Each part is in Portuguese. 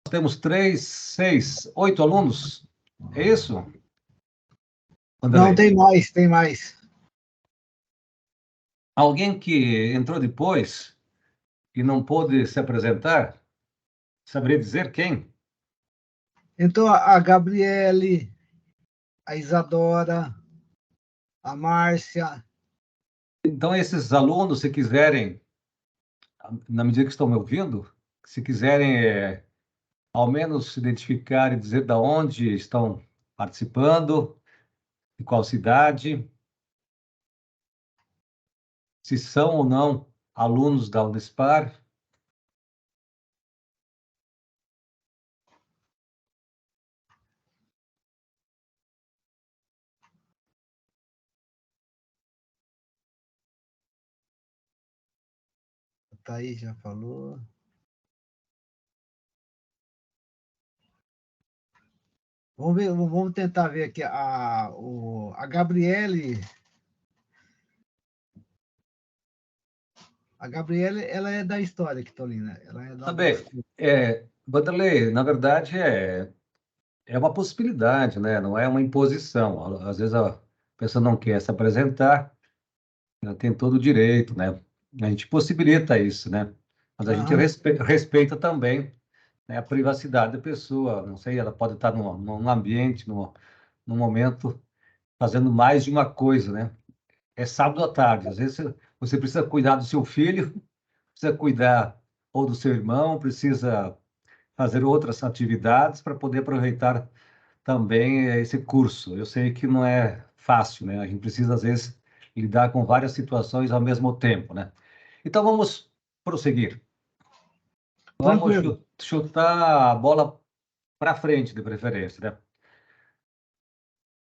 temos 3, 6, 8 alunos. É isso? Não, tem mais. Alguém que entrou depois e não pôde se apresentar? Saberia dizer quem? Então, a Gabriele, a Isadora, a Márcia. Então, esses alunos, se quiserem, na medida que estão me ouvindo, se quiserem ao menos se identificar e dizer de onde estão participando, de qual cidade, se são ou não alunos da Unespar. A Thaís já falou. Vamos tentar ver aqui. A Gabriele. A Gabriele, ela é da história, Quitolina. Ela é da Também, Vanderlei, na verdade, é uma possibilidade, né? Não é uma imposição. Às vezes a pessoa não quer se apresentar, ela tem todo o direito, né? A gente possibilita isso, né? Mas a gente Aham. respeita também, né, a privacidade da pessoa. Não sei, ela pode estar num ambiente, num momento, fazendo mais de uma coisa, né? É sábado à tarde. Às vezes você precisa cuidar do seu filho, precisa cuidar ou do seu irmão, precisa fazer outras atividades para poder aproveitar também esse curso. Eu sei que não é fácil, né? A gente precisa, às vezes, lidar com várias situações ao mesmo tempo, né? Então, vamos prosseguir. Vamos Tranquilo. chutar a bola para frente, de preferência, né?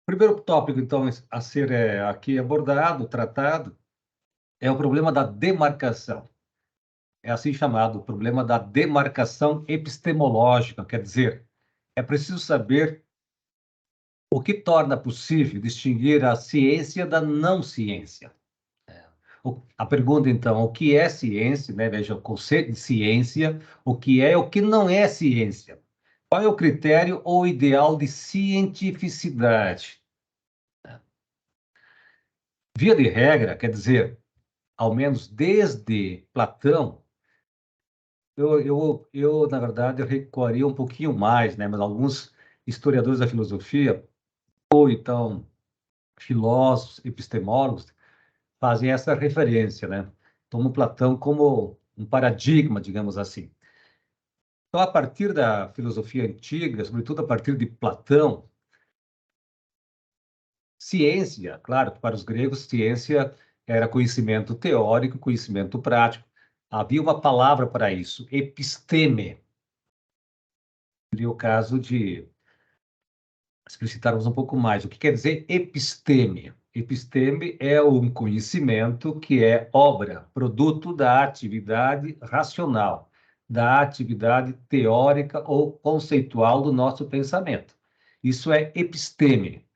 Primeiro tópico, então, a ser aqui abordado, tratado, é o problema da demarcação. É assim chamado, o problema da demarcação epistemológica, quer dizer, é preciso saber o que torna possível distinguir a ciência da não ciência. A pergunta, então, o que é ciência, né? Veja, o conceito de ciência, o que é e o que não é ciência. Qual é o critério ou ideal de cientificidade? Via de regra, quer dizer, ao menos desde Platão, na verdade, eu recuaria um pouquinho mais, né? Mas alguns historiadores da filosofia, ou então filósofos, epistemólogos, fazem essa referência, né? Tomam Platão como um paradigma, digamos assim. Então, a partir da filosofia antiga, sobretudo a partir de Platão, ciência, claro que para os gregos, ciência era conhecimento teórico, conhecimento prático. Havia uma palavra para isso, episteme. Seria o caso de explicitarmos um pouco mais. O que quer dizer episteme? Episteme é um conhecimento que é obra, produto da atividade racional, da atividade teórica ou conceitual do nosso pensamento. Isso é episteme.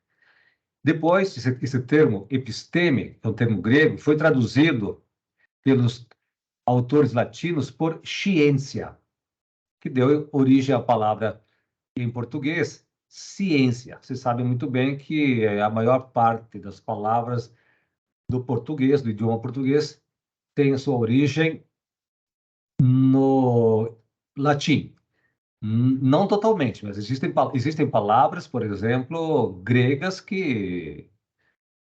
Depois, esse termo episteme, que é um termo grego, foi traduzido pelos autores latinos por ciência, que deu origem à palavra em português, ciência. Você sabe muito bem que a maior parte das palavras do português, do idioma português, tem a sua origem no latim. Não totalmente, mas existem palavras, por exemplo, gregas que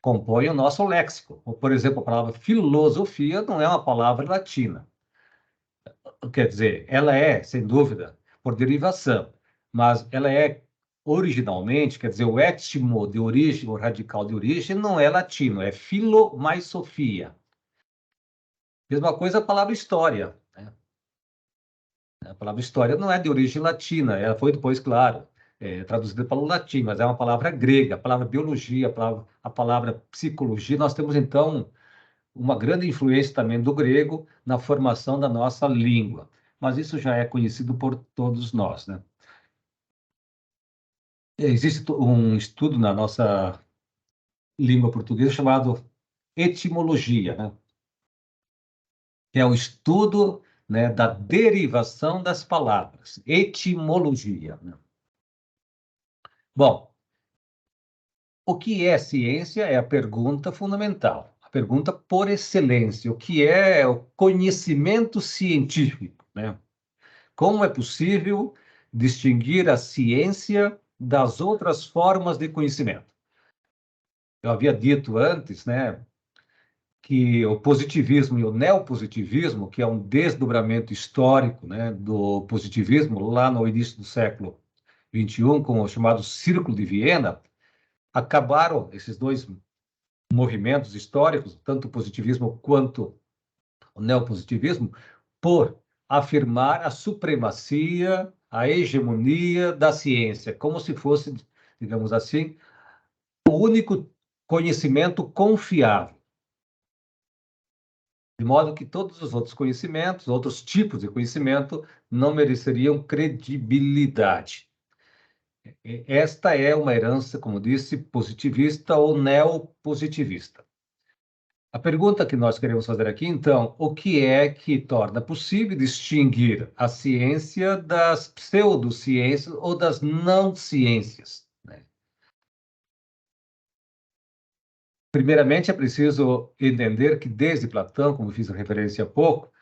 compõem o nosso léxico. Por exemplo, a palavra filosofia não é uma palavra latina. Quer dizer, ela é, sem dúvida, por derivação, mas ela é originalmente, quer dizer, o etimo de origem, o radical de origem, não é latino, é filo mais sofia. Mesma coisa a palavra história, né? A palavra história não é de origem latina, ela foi depois, claro, traduzida para o latim, mas é uma palavra grega. A palavra biologia, a palavra psicologia, nós temos, então, uma grande influência também do grego na formação da nossa língua. Mas isso já é conhecido por todos nós, né? Existe um estudo na nossa língua portuguesa chamado etimologia, né? Que é o estudo né, da derivação das palavras, etimologia, né? Bom, o que é ciência é a pergunta fundamental, a pergunta por excelência. O que é o conhecimento científico, né? Como é possível distinguir a ciência das outras formas de conhecimento? Eu havia dito antes, né, que o positivismo e o neopositivismo, que é um desdobramento histórico, né, do positivismo lá no início do século XXI, com o chamado Círculo de Viena, acabaram esses dois movimentos históricos, tanto o positivismo quanto o neopositivismo, por afirmar a supremacia, a hegemonia da ciência, como se fosse, digamos assim, o único conhecimento confiável. De modo que todos os outros conhecimentos, outros tipos de conhecimento, não mereceriam credibilidade. Esta é uma herança, como disse, positivista ou neopositivista. A pergunta que nós queremos fazer aqui, então, o que é que torna possível distinguir a ciência das pseudociências ou das não ciências, né? Primeiramente, é preciso entender que, desde Platão, como fiz referência há pouco,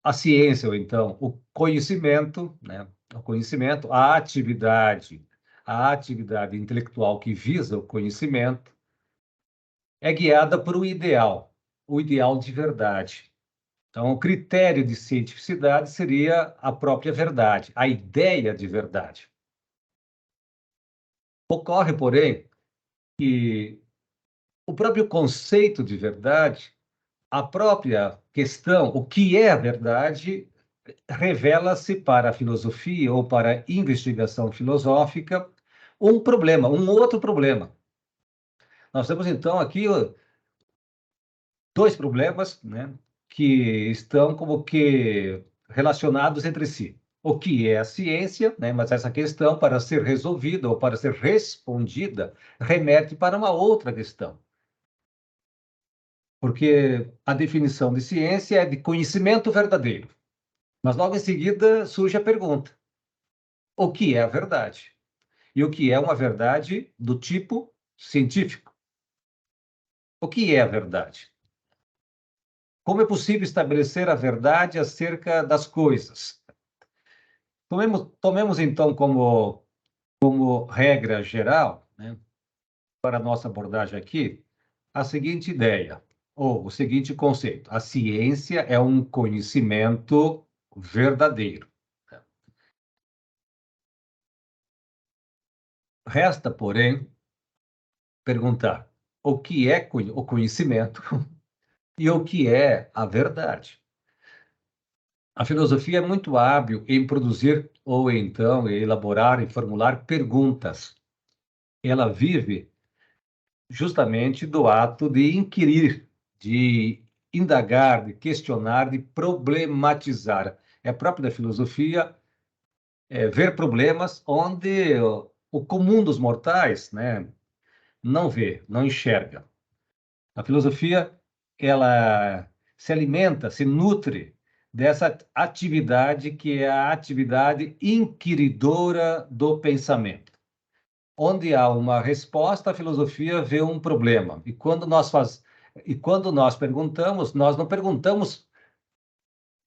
a ciência, ou então o conhecimento, né? O conhecimento, a atividade intelectual que visa o conhecimento, é guiada por um ideal, o ideal de verdade. Então, o critério de cientificidade seria a própria verdade, a ideia de verdade. Ocorre, porém, que o próprio conceito de verdade, a própria questão, o que é a verdade, revela-se para a filosofia ou para a investigação filosófica um problema, um outro problema. Nós temos, então, aqui dois problemas, né, que estão como que relacionados entre si. O que é a ciência, né, mas essa questão, para ser resolvida ou para ser respondida, remete para uma outra questão. Porque a definição de ciência é de conhecimento verdadeiro. Mas logo em seguida surge a pergunta: o que é a verdade? E o que é uma verdade do tipo científico? O que é a verdade? Como é possível estabelecer a verdade acerca das coisas? Tomemos então como regra geral, né, para a nossa abordagem aqui, a seguinte ideia, ou o seguinte conceito: a ciência é um conhecimento verdadeiro. Resta, porém, perguntar o que é o conhecimento e o que é a verdade. A filosofia é muito hábil em produzir ou então elaborar e formular perguntas. Ela vive justamente do ato de inquirir, de indagar, de questionar, de problematizar. É próprio da filosofia ver problemas onde o comum dos mortais, né, não vê, não enxerga. A filosofia, ela se alimenta, se nutre dessa atividade que é a atividade inquiridora do pensamento. Onde há uma resposta, a filosofia vê um problema. E quando nós perguntamos, nós não perguntamos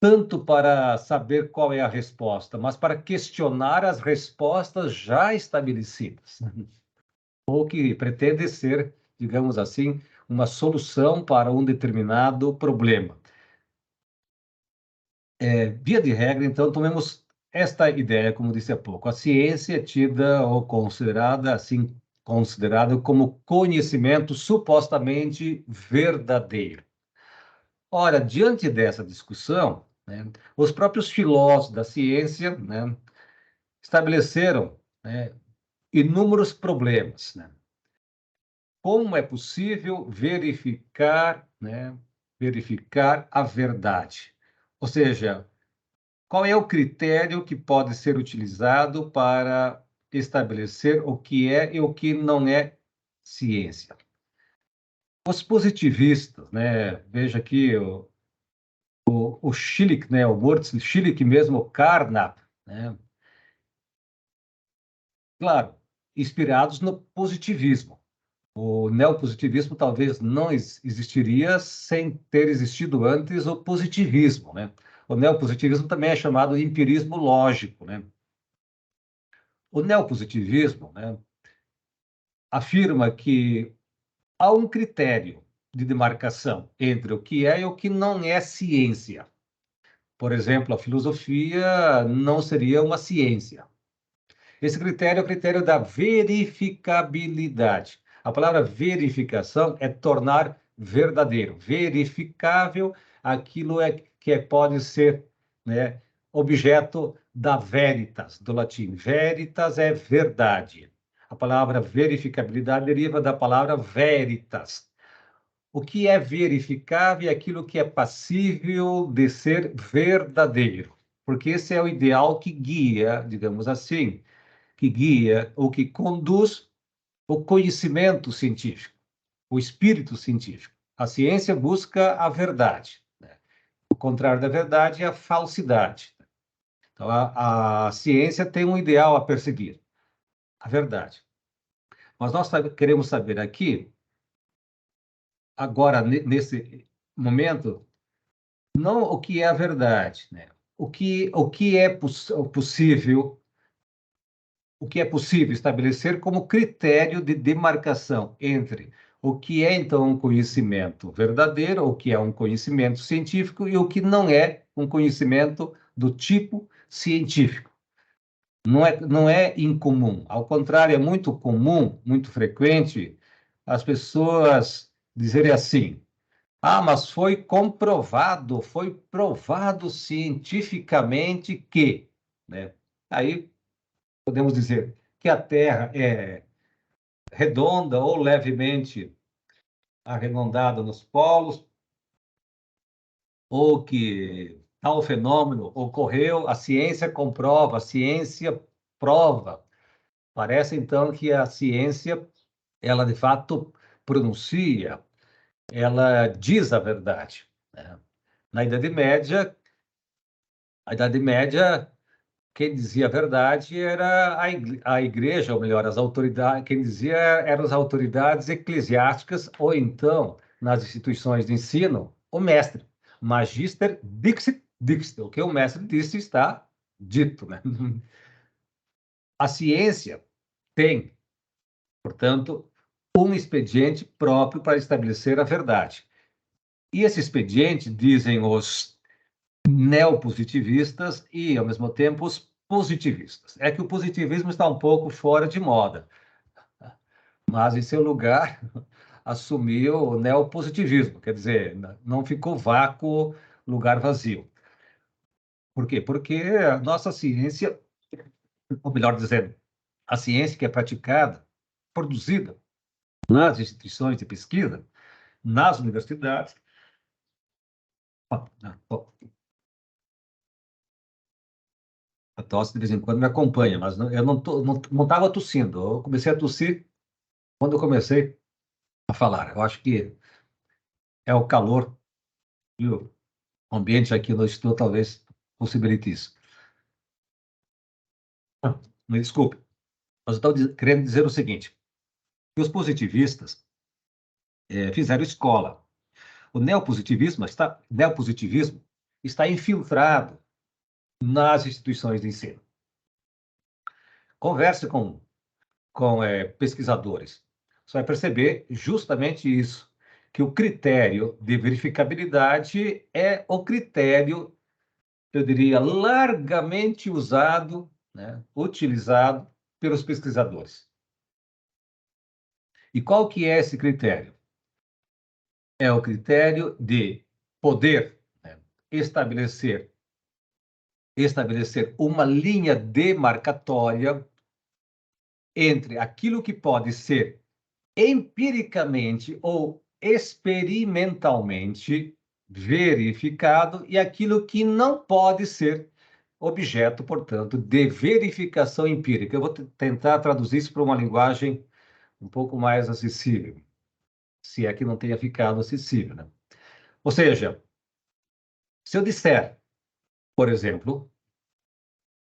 tanto para saber qual é a resposta, mas para questionar as respostas já estabelecidas, ou que pretende ser, digamos assim, uma solução para um determinado problema. Via de regra, então, tomemos esta ideia, como disse há pouco. A ciência é tida ou considerada assim, considerada como conhecimento supostamente verdadeiro. Ora, diante dessa discussão, né, os próprios filósofos da ciência, né, estabeleceram, né, inúmeros problemas, né? Como é possível verificar, né, verificar a verdade? Ou seja, qual é o critério que pode ser utilizado para estabelecer o que é e o que não é ciência? Os positivistas, né, veja aqui o Schilling, né, o Murz Schilling mesmo, o Carnap, né? Claro, inspirados no positivismo. O neopositivismo talvez não existiria sem ter existido antes o positivismo, né? O neopositivismo também é chamado de empirismo lógico, né? O neopositivismo, né, afirma que há um critério de demarcação entre o que é e o que não é ciência. Por exemplo, a filosofia não seria uma ciência. Esse critério é o critério da verificabilidade. A palavra verificação é tornar verdadeiro, verificável, aquilo pode ser, né, objeto da veritas, do latim. Veritas é verdade. A palavra verificabilidade deriva da palavra veritas. O que é verificável é aquilo que é passível de ser verdadeiro, porque esse é o ideal que guia, digamos assim, que guia ou que conduz o conhecimento científico, o espírito científico. A ciência busca a verdade, né? O contrário da verdade é a falsidade. Então, a ciência tem um ideal a perseguir, a verdade. Mas nós queremos saber aqui, agora, nesse momento, não o que é a verdade, né? O que é possível, o que é possível estabelecer como critério de demarcação entre o que é, então, um conhecimento verdadeiro, o que é um conhecimento científico e o que não é um conhecimento do tipo científico. Não é incomum, ao contrário, é muito comum, muito frequente, as pessoas dizerem assim: ah, mas foi provado cientificamente que, né? Aí podemos dizer que a Terra é redonda ou levemente arredondada nos polos, ou que tal fenômeno ocorreu, a ciência comprova, a ciência prova. Parece então que a ciência, ela de fato pronuncia, ela diz a verdade, né? Na Idade Média, quem dizia a verdade era a igreja, ou melhor, as autoridades, quem dizia eram as autoridades eclesiásticas, ou então, nas instituições de ensino, o mestre. Magister dixit dixit. O que o mestre disse está dito, né? A ciência tem, portanto, um expediente próprio para estabelecer a verdade. E esse expediente, dizem os neopositivistas e, ao mesmo tempo, os positivistas. É que o positivismo está um pouco fora de moda, mas em seu lugar assumiu o neopositivismo, quer dizer, não ficou vácuo, lugar vazio. Por quê? Porque a nossa ciência, ou melhor dizendo, a ciência que é praticada, produzida nas instituições de pesquisa, nas universidades. A tosse de vez em quando me acompanha, mas eu não estava tossindo. Eu comecei a tossir quando eu comecei a falar. Eu acho que é o calor e o ambiente aqui no estúdio talvez possibilite isso. Me desculpe, mas eu estou querendo dizer o seguinte, que os positivistas fizeram escola. O neopositivismo está infiltrado nas instituições de ensino. Converse com pesquisadores. Você vai perceber justamente isso, que o critério de verificabilidade é o critério, eu diria, largamente usado, né, utilizado pelos pesquisadores. E qual que é esse critério? É o critério de poder, né, estabelecer uma linha demarcatória entre aquilo que pode ser empiricamente ou experimentalmente verificado e aquilo que não pode ser objeto, portanto, de verificação empírica. Eu vou tentar traduzir isso para uma linguagem um pouco mais acessível, se é que não tenha ficado acessível, né? Ou seja, Se eu disser, por exemplo,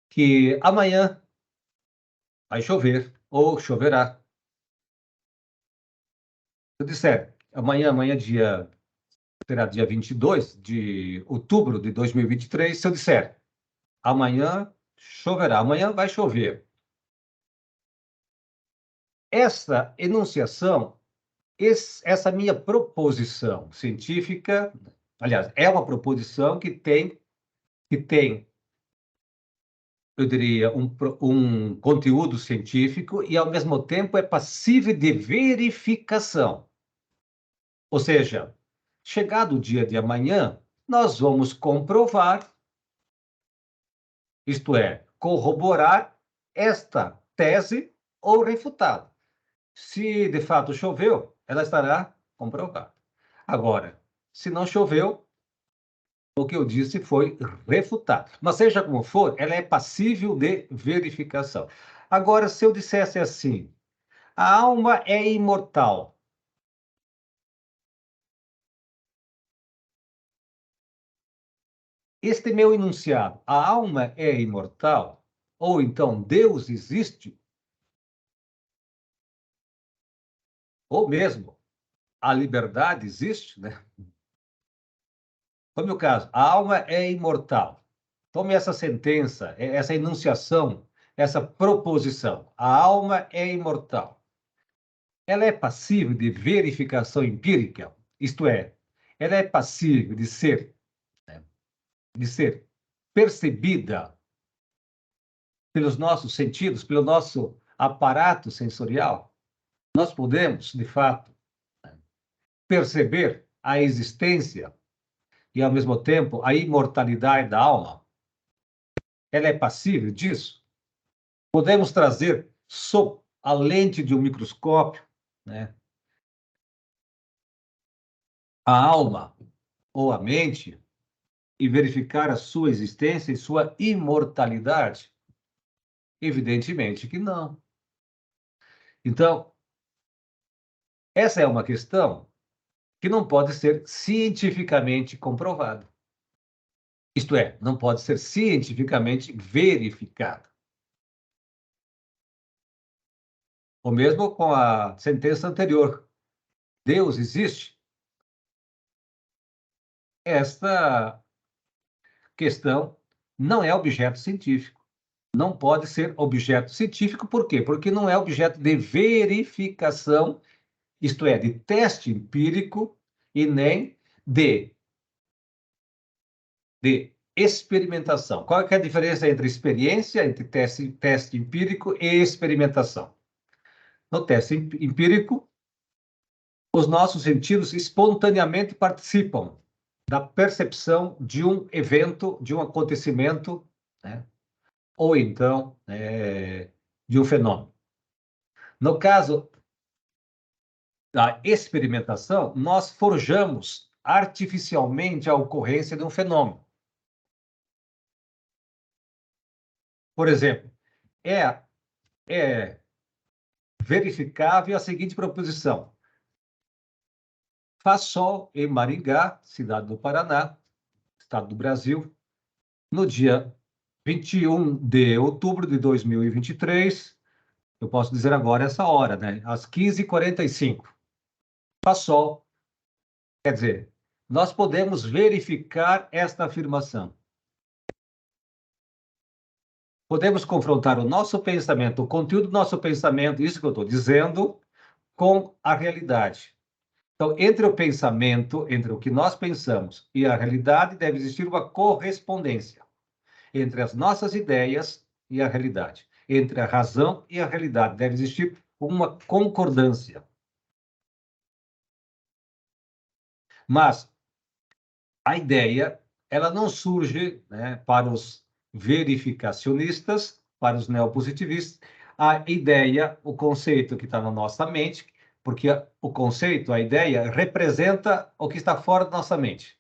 que amanhã vai chover ou choverá. Se eu disser, amanhã será dia 22 de outubro de 2023, se eu disser, amanhã choverá, amanhã vai chover. Essa enunciação, essa minha proposição científica, aliás, é uma proposição que tem, eu diria, um conteúdo científico e, ao mesmo tempo, é passível de verificação. Ou seja, chegado o dia de amanhã, nós vamos comprovar, isto é, corroborar esta tese ou refutá-la. Se de fato choveu, ela estará comprovada. Agora, se não choveu, o que eu disse foi refutado. Mas seja como for, ela é passível de verificação. Agora, se eu dissesse assim, a alma é imortal. Este meu enunciado, a alma é imortal, ou então Deus existe, ou mesmo a liberdade existe, né? Como é o caso, a alma é imortal. Tome essa sentença, essa enunciação, essa proposição. A alma é imortal. Ela é passível de verificação empírica, isto é, ela é passível né, de ser percebida pelos nossos sentidos, pelo nosso aparato sensorial. Nós podemos, de fato, perceber a existência e, ao mesmo tempo, a imortalidade da alma. Ela é passível disso? Podemos trazer, sob a lente de um microscópio, né, a alma ou a mente e verificar a sua existência e sua imortalidade? Evidentemente que não. Então, essa é uma questão que não pode ser cientificamente comprovada. Isto é, não pode ser cientificamente verificada. O mesmo com a sentença anterior. Deus existe? Esta questão não é objeto científico. Não pode ser objeto científico, por quê? Porque não é objeto de verificação, isto é, de teste empírico e nem de experimentação. Qual é a diferença entre experiência, entre teste empírico e experimentação? No teste empírico, os nossos sentidos espontaneamente participam da percepção de um evento, de um acontecimento, né? Ou então de um fenômeno. No caso da experimentação, nós forjamos artificialmente a ocorrência de um fenômeno. Por exemplo, é verificável a seguinte proposição: faz sol em Maringá, cidade do Paraná, estado do Brasil, no dia 21 de outubro de 2023, eu posso dizer agora essa hora, né? Às 15h45. Faz sol. Quer dizer, nós podemos verificar esta afirmação. Podemos confrontar o nosso pensamento, o conteúdo do nosso pensamento, isso que eu estou dizendo, com a realidade. Então, entre o pensamento, entre o que nós pensamos e a realidade, deve existir uma correspondência entre as nossas ideias e a realidade. Entre a razão e a realidade, deve existir uma concordância. Mas a ideia, ela não surge, né, para os verificacionistas, para os neopositivistas. A ideia, o conceito que está na nossa mente, porque o conceito, a ideia, representa o que está fora da nossa mente.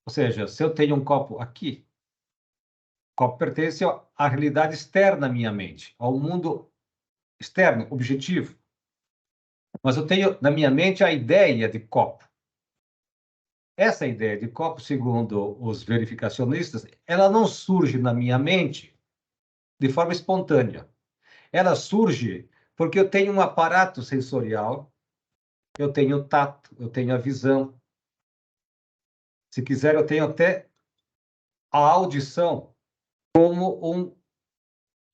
Ou seja, se eu tenho um copo aqui, o copo pertence à realidade externa à minha mente, ao mundo externo, objetivo. Mas eu tenho na minha mente a ideia de copo. Essa ideia de copo, segundo os verificacionistas, ela não surge na minha mente de forma espontânea. Ela surge porque eu tenho um aparato sensorial, eu tenho o tato, eu tenho a visão. Se quiser, eu tenho até a audição como um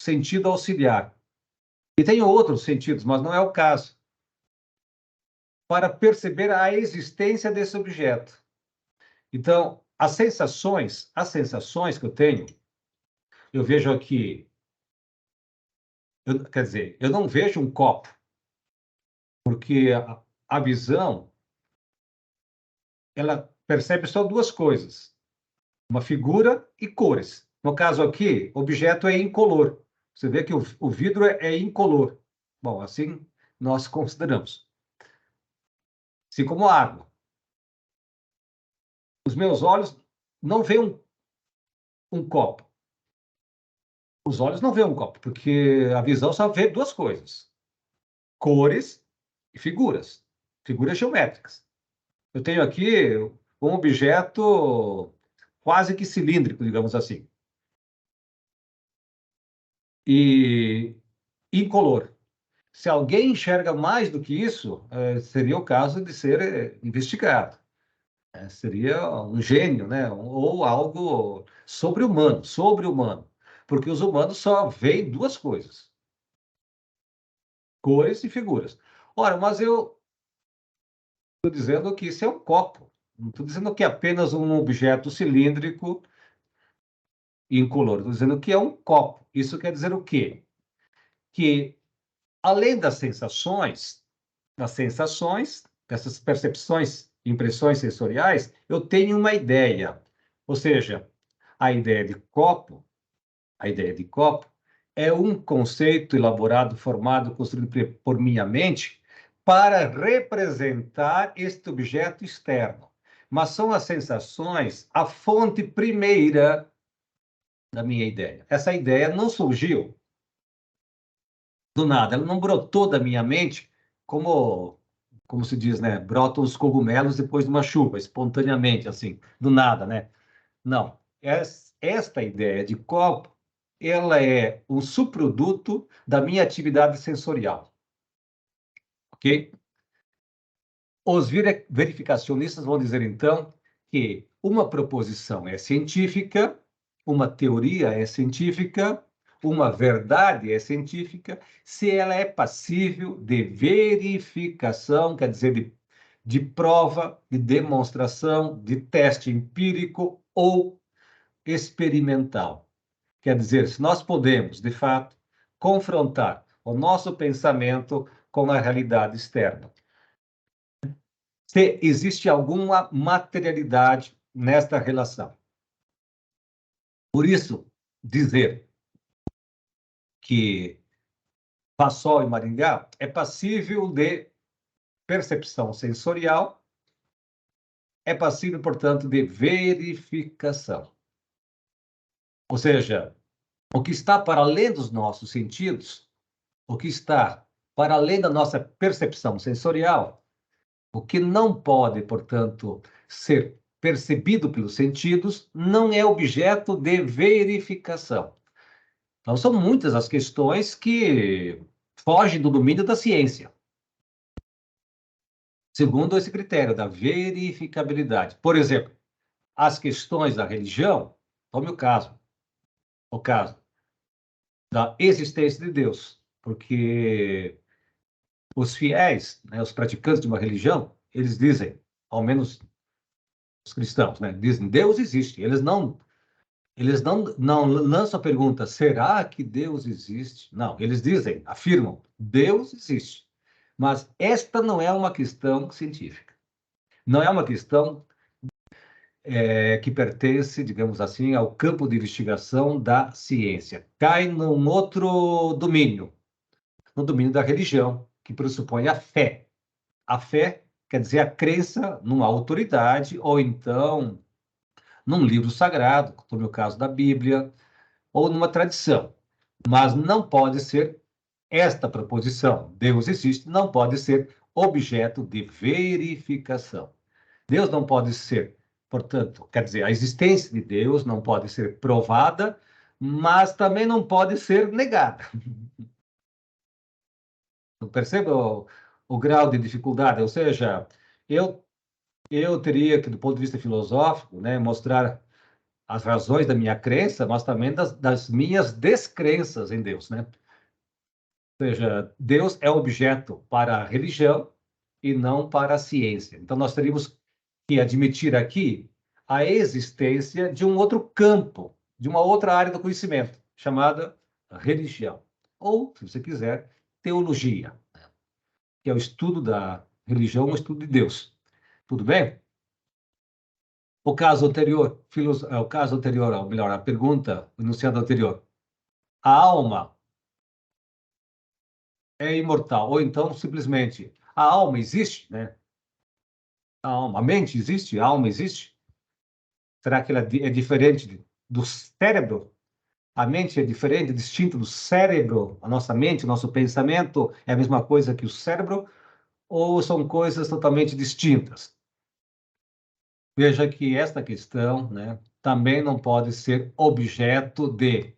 sentido auxiliar. E tenho outros sentidos, mas não é o caso, para perceber a existência desse objeto. Então, as sensações que eu tenho, eu vejo aqui, quer dizer, eu não vejo um copo, porque a visão, ela percebe só duas coisas, uma figura e cores. No caso aqui, o objeto é incolor. Você vê que o vidro é incolor. Bom, assim nós consideramos. Assim como a água. Os meus olhos não veem um copo. Os olhos não veem um copo, porque a visão só vê duas coisas: cores e figuras, figuras geométricas. Eu tenho aqui um objeto quase que cilíndrico, digamos assim, e incolor. Se alguém enxerga mais do que isso, seria o caso de ser investigado. Seria um gênio, né? Ou algo sobre-humano, sobre-humano. Porque os humanos só veem duas coisas: cores e figuras. Ora, mas eu estou dizendo que isso é um copo. Não estou dizendo que é apenas um objeto cilíndrico e incolor. Estou dizendo que é um copo. Isso quer dizer o quê? Que, além das sensações, dessas percepções, impressões sensoriais, eu tenho uma ideia. Ou seja, a ideia de copo, a ideia de copo é um conceito elaborado, formado, construído por minha mente para representar este objeto externo. Mas são as sensações a fonte primeira da minha ideia. Essa ideia não surgiu do nada, ela não brotou da minha mente como se diz, né? Brotam os cogumelos depois de uma chuva, espontaneamente, assim, do nada, né? Não. Esta ideia de copo, ela é um subproduto da minha atividade sensorial, ok? Os verificacionistas vão dizer, então, que uma proposição é científica, uma teoria é científica, uma verdade é científica, se ela é passível de verificação, quer dizer, de prova, de demonstração, de teste empírico ou experimental. Quer dizer, se nós podemos, de fato, confrontar o nosso pensamento com a realidade externa. Se existe alguma materialidade nesta relação. Por isso, dizer que Passol e Maringá é passível de percepção sensorial, é passível, portanto, de verificação. Ou seja, o que está para além dos nossos sentidos, o que está para além da nossa percepção sensorial, o que não pode, portanto, ser percebido pelos sentidos, não é objeto de verificação. Então, são muitas as questões que fogem do domínio da ciência, segundo esse critério da verificabilidade. Por exemplo, as questões da religião, tome o caso da existência de Deus, porque os fiéis, né, os praticantes de uma religião, eles dizem, ao menos os cristãos, né, dizem, Deus existe. Eles não lançam a pergunta, será que Deus existe? Não, eles dizem, afirmam, Deus existe. Mas esta não é uma questão científica. Não é uma questão que pertence, digamos assim, ao campo de investigação da ciência. Cai num outro domínio, no domínio da religião, que pressupõe a fé. A fé quer dizer a crença numa autoridade ou então num livro sagrado, como é o caso da Bíblia, ou numa tradição. Mas não pode ser esta proposição, Deus existe, não pode ser objeto de verificação. Deus não pode ser, portanto, quer dizer, a existência de Deus não pode ser provada, mas também não pode ser negada. Perceba o grau de dificuldade? Ou seja, eu, eu teria que, do ponto de vista filosófico, né, mostrar as razões da minha crença, mas também das minhas descrenças em Deus, né? Ou seja, Deus é objeto para a religião e não para a ciência. Então, nós teríamos que admitir aqui a existência de um outro campo, de uma outra área do conhecimento, chamada religião. Ou, se você quiser, teologia, que é o estudo da religião, o estudo de Deus. Tudo bem? O caso anterior, ou melhor, a pergunta, o enunciado anterior. A alma é imortal, ou então simplesmente a alma existe, né? A mente existe, a alma existe? Será que ela é diferente do cérebro? A mente é diferente, distinta do cérebro? A nossa mente, o nosso pensamento é a mesma coisa que o cérebro? Ou são coisas totalmente distintas? Veja que esta questão, né, também não pode ser objeto de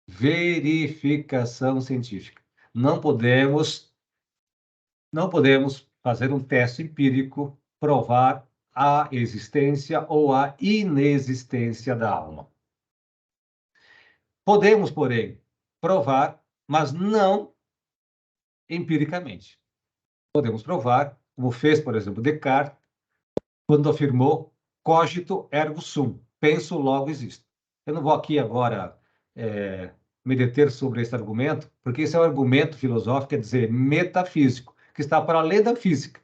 verificação científica. Não podemos, não podemos fazer um teste empírico, provar a existência ou a inexistência da alma. Podemos, porém, provar, mas não empiricamente. Podemos provar, como fez, por exemplo, Descartes, quando afirmou cogito ergo sum, penso, logo existo. Eu não vou aqui agora me deter sobre esse argumento, porque esse é um argumento filosófico, quer dizer, metafísico, que está para além da física,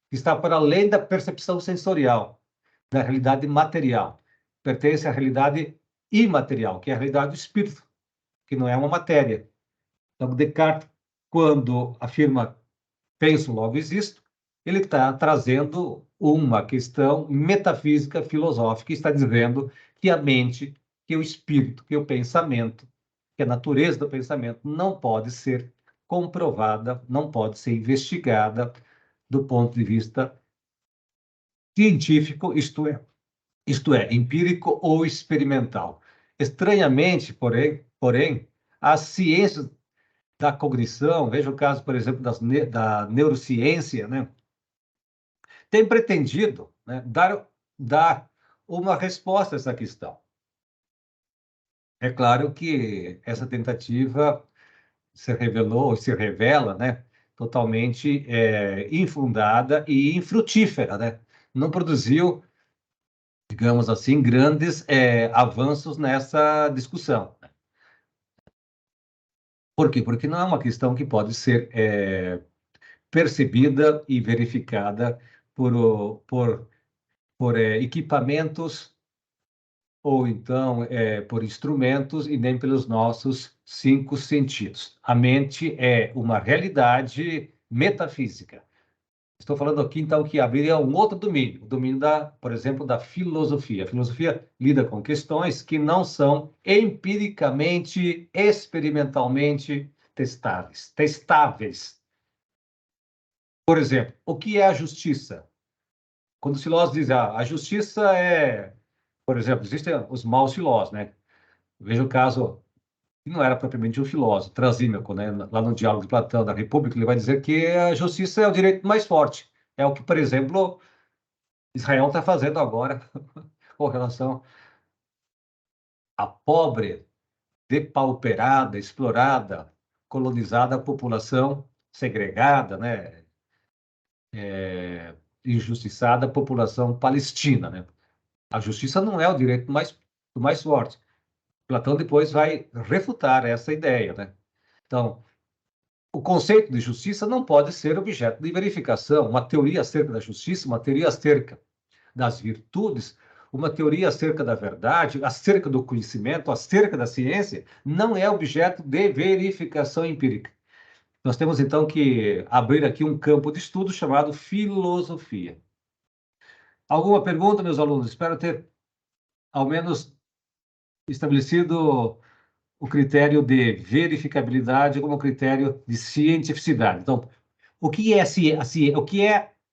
que está para além da percepção sensorial, da realidade material. Pertence à realidade imaterial, que é a realidade do espírito, que não é uma matéria. Então, Descartes, quando afirma penso, logo existo, ele está trazendo uma questão metafísica, filosófica, e está dizendo que a mente, que o espírito, que o pensamento, que a natureza do pensamento não pode ser comprovada, não pode ser investigada do ponto de vista científico, isto é, empírico ou experimental. Estranhamente, porém, as ciências da cognição, veja o caso, por exemplo, da neurociência, né? Tem pretendido, né, dar uma resposta a essa questão. É claro que essa tentativa se revelou, se revela, né, totalmente infundada e infrutífera, né? Não produziu, digamos assim, grandes avanços nessa discussão. Por quê? Porque não é uma questão que pode ser percebida e verificada por equipamentos ou então por instrumentos e nem pelos nossos cinco sentidos. A mente é uma realidade metafísica. Estou falando aqui, então, que abriria um outro domínio, o domínio por exemplo, da filosofia. A filosofia lida com questões que não são empiricamente, experimentalmente testáveis. Por exemplo, o que é a justiça? Quando os filósofos dizem, a justiça por exemplo, existem os maus filósofos, né? Veja o caso, que não era propriamente um filósofo, Trasímaco, né? Lá no Diálogo de Platão da República, ele vai dizer que a justiça é o direito mais forte. É o que, por exemplo, Israel está fazendo agora com relação à pobre, depauperada, explorada, colonizada população segregada, né? Injustiçada população palestina, né? A justiça não é o direito mais forte. Platão depois vai refutar essa ideia, né? Então, o conceito de justiça não pode ser objeto de verificação. Uma teoria acerca da justiça, uma teoria acerca das virtudes, uma teoria acerca da verdade, acerca do conhecimento, acerca da ciência, não é objeto de verificação empírica. Nós temos, então, que abrir aqui um campo de estudo chamado filosofia. Alguma pergunta, meus alunos? Espero ter, ao menos, estabelecido o critério de verificabilidade como critério de cientificidade. Então, o que é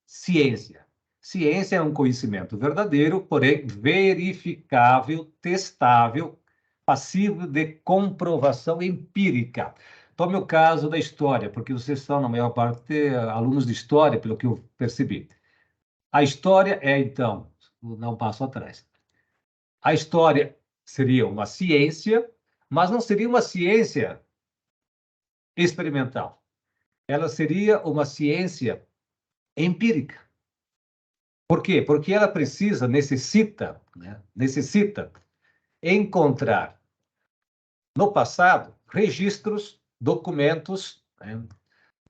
ciência? Ciência é um conhecimento verdadeiro, porém verificável, testável, passível de comprovação empírica. Tome o caso da história, porque vocês são, na maior parte, alunos de história, pelo que eu percebi. A história é, então, vou dar um passo atrás. A história seria uma ciência, mas não seria uma ciência experimental. Ela seria uma ciência empírica. Por quê? Porque ela necessita, né, necessita encontrar no passado registros, documentos, né,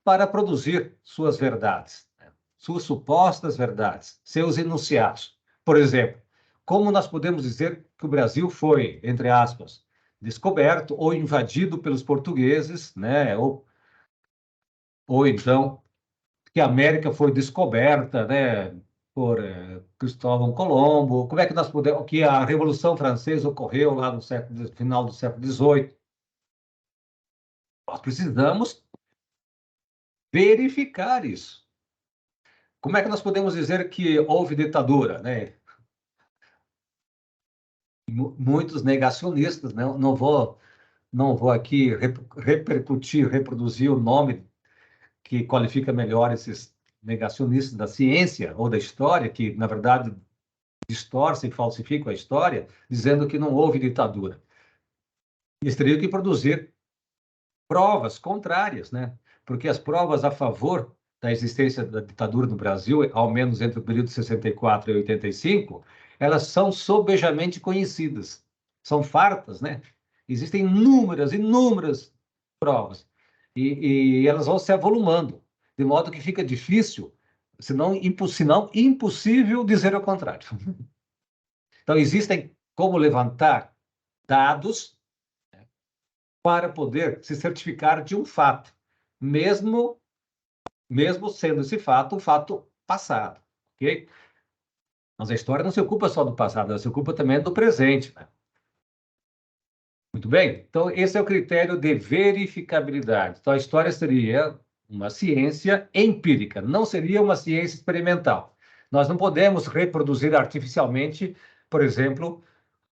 para produzir suas verdades, né, suas supostas verdades, seus enunciados. Por exemplo, como nós podemos dizer que o Brasil foi, entre aspas, descoberto ou invadido pelos portugueses, né, ou então que a América foi descoberta, né, por Cristóvão Colombo. Como é que nós podemos, que a Revolução Francesa ocorreu lá no final do século XVIII? Nós precisamos verificar isso. Como é que nós podemos dizer que houve ditadura, né? Muitos negacionistas, né? Não vou aqui reproduzir o nome que qualifica melhor esses negacionistas da ciência ou da história, que, na verdade, distorcem e falsificam a história, dizendo que não houve ditadura. Eles teriam que produzir provas contrárias, né? Porque as provas a favor da existência da ditadura no Brasil, ao menos entre o período de 64 e 85, elas são sobejamente conhecidas. São fartas, né? Existem inúmeras provas. E elas vão se avolumando, de modo que fica difícil, senão impossível dizer o contrário. Então, existem como levantar dados para poder se certificar de um fato, mesmo sendo esse fato um fato passado, ok? Mas a história não se ocupa só do passado, ela se ocupa também do presente, né? Muito bem? Então, esse é o critério de verificabilidade. Então, a história seria uma ciência empírica, não seria uma ciência experimental. Nós não podemos reproduzir artificialmente, por exemplo,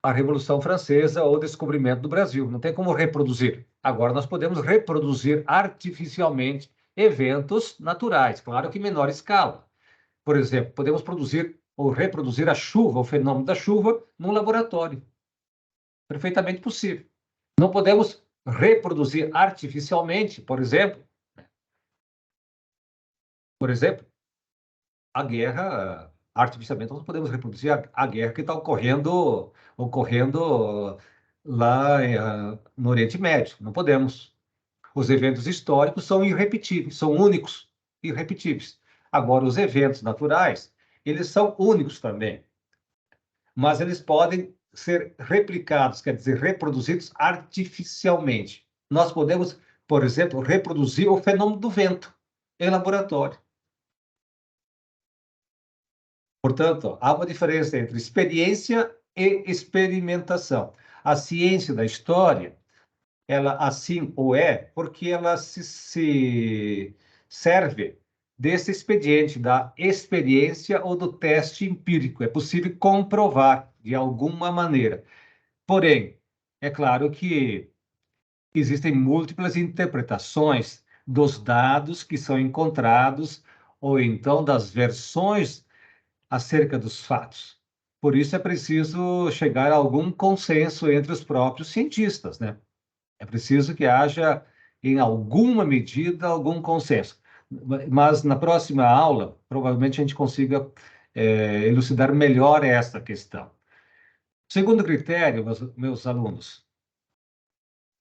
a Revolução Francesa ou o descobrimento do Brasil. Não tem como reproduzir. Agora, nós podemos reproduzir artificialmente eventos naturais, claro que em menor escala. Por exemplo, podemos produzir ou reproduzir a chuva, o fenômeno da chuva, num laboratório. Perfeitamente possível. Não podemos reproduzir artificialmente, por exemplo, a guerra, artificialmente, nós podemos reproduzir a guerra que está ocorrendo lá no Oriente Médio. Não podemos. Os eventos históricos são irrepetíveis, são únicos, irrepetíveis. Agora, os eventos naturais, eles são únicos também, mas eles podem ser replicados, quer dizer, reproduzidos artificialmente. Nós podemos, por exemplo, reproduzir o fenômeno do vento em laboratório. Portanto, há uma diferença entre experiência e experimentação. A ciência da história, ela assim o é, porque ela se serve desse expediente da experiência ou do teste empírico. É possível comprovar de alguma maneira. Porém, é claro que existem múltiplas interpretações dos dados que são encontrados ou então das versões acerca dos fatos. Por isso é preciso chegar a algum consenso entre os próprios cientistas, né? É preciso que haja, em alguma medida, algum consenso. Mas na próxima aula, provavelmente a gente consiga elucidar melhor essa questão. Segundo critério, meus alunos,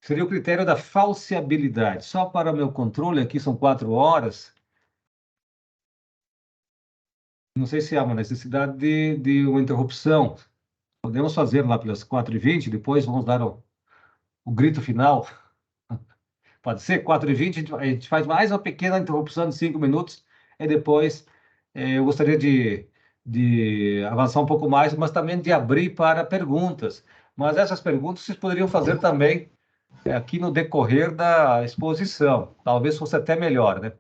seria o critério da falseabilidade. Só para meu controle, aqui são 4 horas. Não sei se há uma necessidade de uma interrupção. Podemos fazer lá pelas 4h20, depois vamos dar o grito final. Pode ser? 4h20, a gente faz mais uma pequena interrupção de 5 minutos, e depois eu gostaria de avançar um pouco mais, mas também de abrir para perguntas. Mas essas perguntas vocês poderiam fazer também aqui no decorrer da exposição. Talvez fosse até melhor, né?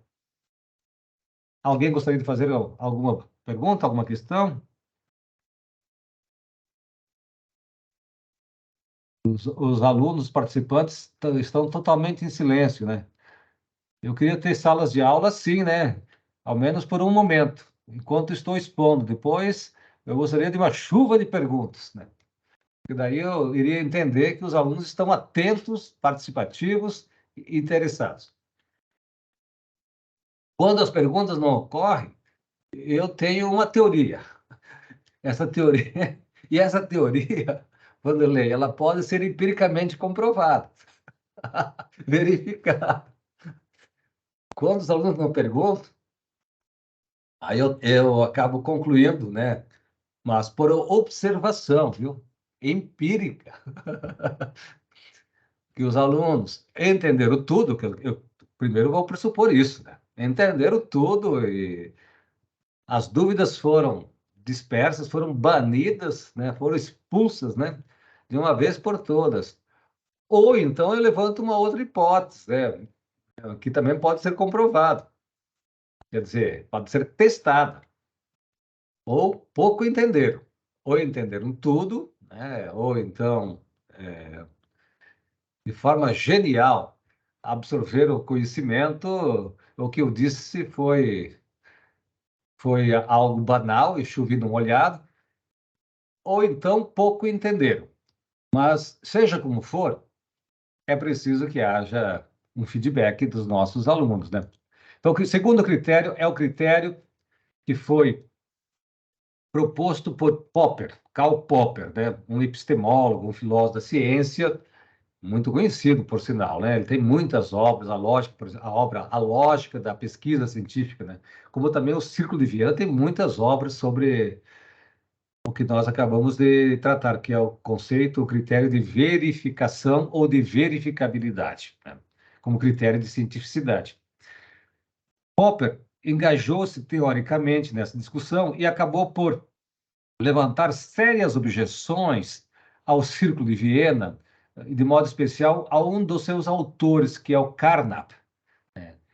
Alguém gostaria de fazer alguma pergunta, alguma questão? Os alunos participantes estão totalmente em silêncio, né? Eu queria ter salas de aula assim, né? Ao menos por um momento, enquanto estou expondo. Depois, eu gostaria de uma chuva de perguntas, né? Porque daí eu iria entender que os alunos estão atentos, participativos e interessados. Quando as perguntas não ocorrem, eu tenho uma teoria. Essa teoria, e essa teoria, Vanderlei, ela pode ser empiricamente comprovada, verificada. Quando os alunos não perguntam, aí eu acabo concluindo, né? Mas por observação, viu? Empírica, que os alunos entenderam tudo, que eu primeiro vou pressupor isso, né? Entenderam tudo e as dúvidas foram dispersas, foram banidas, né? Foram expulsas, né? De uma vez por todas. Ou então eu levanto uma outra hipótese, né? Que também pode ser comprovado, quer dizer, pode ser testada. Ou pouco entenderam, ou entenderam tudo, né? Ou então, de forma genial, absorveram o conhecimento. O que eu disse foi algo banal e chovido no molhado, ou então pouco entenderam. Mas, seja como for, é preciso que haja um feedback dos nossos alunos, né? Então, o segundo critério é o critério que foi proposto por Popper, Karl Popper, né? Um epistemólogo, um filósofo da ciência, muito conhecido, por sinal, né? Ele tem muitas obras, a lógica, por exemplo, a obra A Lógica da Pesquisa Científica, né? Como também o Círculo de Viena tem muitas obras sobre o que nós acabamos de tratar, que é o conceito, o critério de verificação ou de verificabilidade, né? Como critério de cientificidade. Popper engajou-se teoricamente nessa discussão e acabou por levantar sérias objeções ao Círculo de Viena, de modo especial a um dos seus autores, que é o Carnap.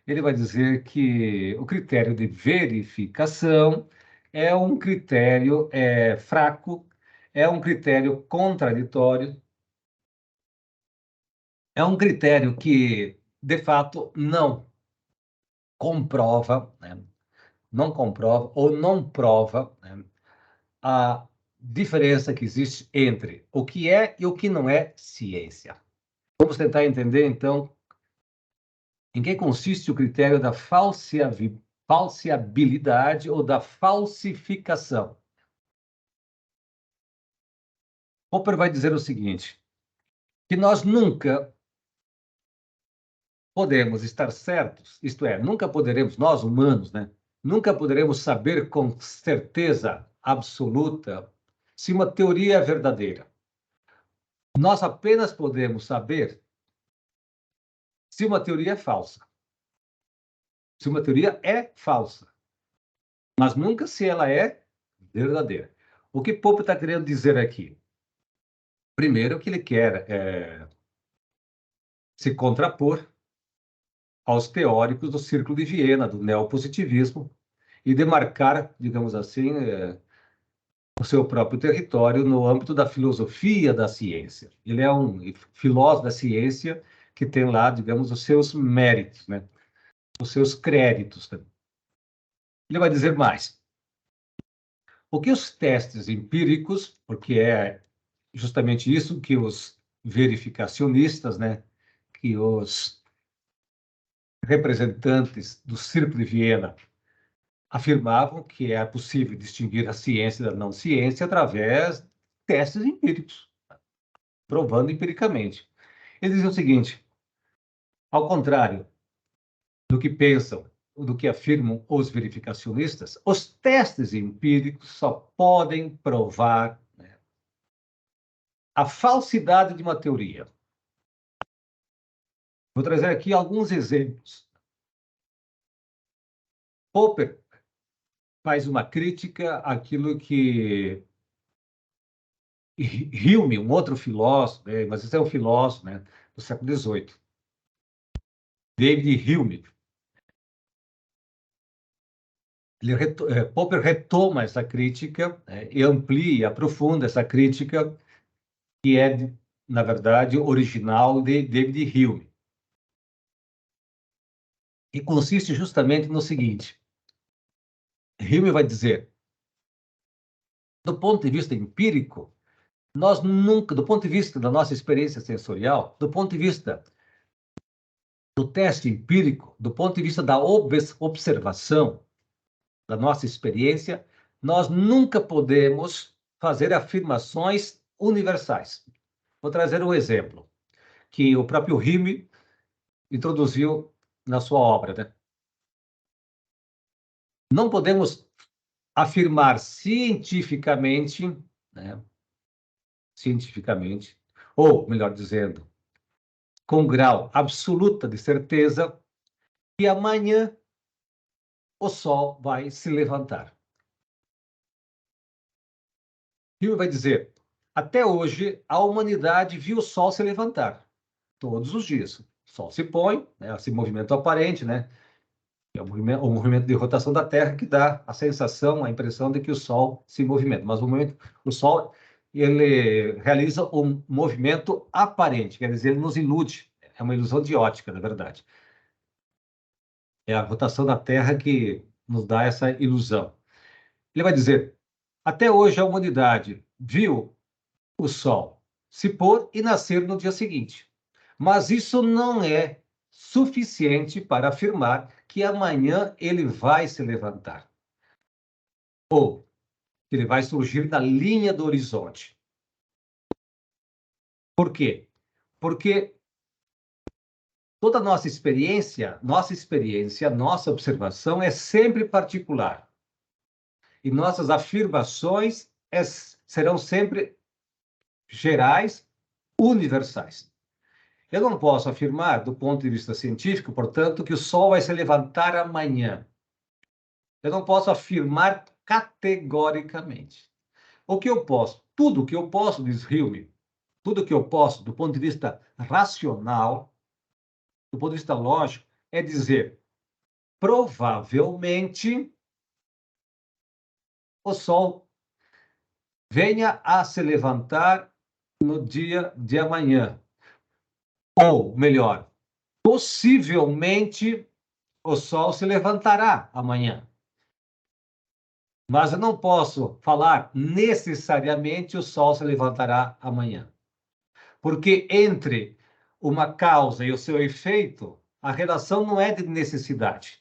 Ele vai dizer que o critério de verificação é um critério fraco, é um critério contraditório, é um critério que, de fato, não comprova, né? Não comprova ou não prova, né, a diferença que existe entre o que é e o que não é ciência. Vamos tentar entender, então, em que consiste o critério da falseabilidade ou da falsificação. Popper vai dizer o seguinte, que nós nunca podemos estar certos, isto é, nunca poderemos, nós humanos, né, nunca poderemos saber com certeza absoluta se uma teoria é verdadeira. Nós apenas podemos saber se uma teoria é falsa. Se uma teoria é falsa, mas nunca se ela é verdadeira. O que Popper está querendo dizer aqui? Primeiro, que ele quer se contrapor aos teóricos do Círculo de Viena, do neopositivismo, e demarcar, digamos assim, o seu próprio território no âmbito da filosofia da ciência. Ele é um filósofo da ciência que tem lá, digamos, os seus méritos, né? Os seus créditos. Né? Ele vai dizer mais. O que os testes empíricos, porque é justamente isso que os verificacionistas, né, que os representantes do Círculo de Viena afirmavam que é possível distinguir a ciência da não ciência através de testes empíricos, provando empiricamente. Eles dizem o seguinte: ao contrário do que pensam, do que afirmam os verificacionistas, os testes empíricos só podem provar, né, a falsidade de uma teoria. Vou trazer aqui alguns exemplos. Popper faz uma crítica àquilo que Hume, um outro filósofo, né, mas esse é um filósofo, né, do século XVIII, David Hume, Popper retoma essa crítica, e amplia e aprofunda essa crítica, que é, na verdade, original de David Hume. E consiste justamente no seguinte: Hume vai dizer, do ponto de vista empírico, nós nunca, do ponto de vista da nossa experiência sensorial, do ponto de vista do teste empírico, do ponto de vista da observação da nossa experiência, nós nunca podemos fazer afirmações universais. Vou trazer um exemplo que o próprio Hume introduziu na sua obra, né? Não podemos afirmar cientificamente, né? Cientificamente, ou melhor dizendo, com grau absoluta de certeza, que amanhã o sol vai se levantar. Hume vai dizer, até hoje a humanidade viu o sol se levantar, todos os dias. O sol se põe, né, esse movimento aparente, né? É o movimento de rotação da Terra que dá a sensação, a impressão de que o Sol se movimenta. Mas o Sol, ele realiza um movimento aparente, quer dizer, ele nos ilude. É uma ilusão de ótica, na verdade. É a rotação da Terra que nos dá essa ilusão. Ele vai dizer, até hoje a humanidade viu o Sol se pôr e nascer no dia seguinte. Mas isso não é suficiente para afirmar que amanhã ele vai se levantar, ou que ele vai surgir na linha do horizonte. Por quê? Porque toda nossa experiência, nossa observação é sempre particular. E nossas afirmações serão sempre gerais, universais. Eu não posso afirmar, do ponto de vista científico, portanto, que o Sol vai se levantar amanhã. Eu não posso afirmar categoricamente. O que eu posso? Tudo o que eu posso, diz Hume, tudo o que eu posso, do ponto de vista racional, do ponto de vista lógico, é dizer, provavelmente, o Sol venha a se levantar no dia de amanhã. Ou, melhor, possivelmente o Sol se levantará amanhã. Mas eu não posso falar necessariamente o Sol se levantará amanhã. Porque entre uma causa e o seu efeito, a relação não é de necessidade.